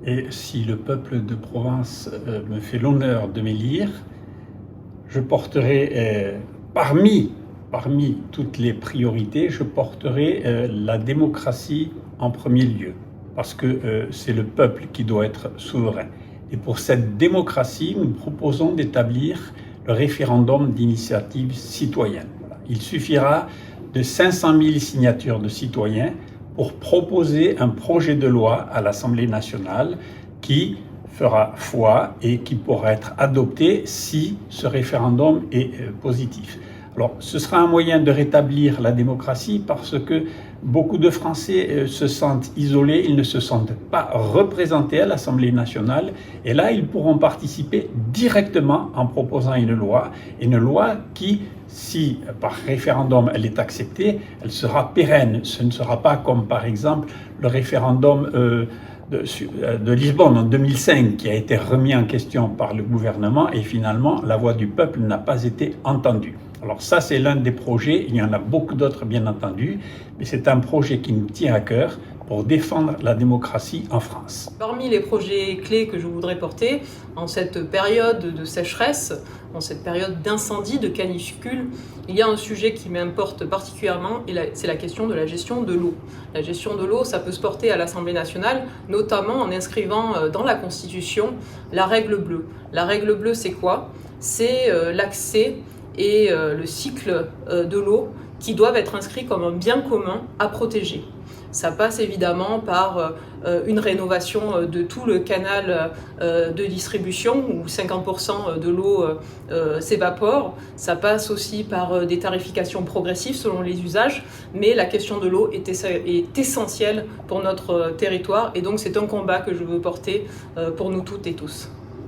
Et si le peuple de Provence me fait l'honneur de m'élire, je porterai parmi toutes les priorités, je porterai la démocratie en premier lieu, parce que c'est le peuple qui doit être souverain. Et pour cette démocratie, nous proposons d'établir le référendum d'initiative citoyenne. Voilà. Il suffira de 500 000 signatures de citoyens pour proposer un projet de loi à l'Assemblée nationale qui fera foi et qui pourra être adopté si ce référendum est positif. Alors, ce sera un moyen de rétablir la démocratie parce que beaucoup de Français se sentent isolés, ils ne se sentent pas représentés à l'Assemblée nationale et là, ils pourront participer directement en proposant une loi qui, si par référendum elle est acceptée, elle sera pérenne. Ce ne sera pas comme par exemple le référendum de Lisbonne en 2005 qui a été remis en question par le gouvernement et finalement la voix du peuple n'a pas été entendue. Alors ça c'est l'un des projets, il y en a beaucoup d'autres bien entendu, mais c'est un projet qui nous tient à cœur pour défendre la démocratie en France. Parmi les projets clés que je voudrais porter en cette période de sécheresse, en cette période d'incendie, de canicule, il y a un sujet qui m'importe particulièrement et c'est la question de la gestion de l'eau. La gestion de l'eau, ça peut se porter à l'Assemblée nationale, notamment en inscrivant dans la Constitution la règle bleue. La règle bleue, c'est quoi ? C'est l'accès et le cycle de l'eau qui doivent être inscrits comme un bien commun à protéger. Ça passe évidemment par une rénovation de tout le canal de distribution où 50% de l'eau s'évapore. Ça passe aussi par des tarifications progressives selon les usages, mais la question de l'eau est essentielle pour notre territoire et donc c'est un combat que je veux porter pour nous toutes et tous.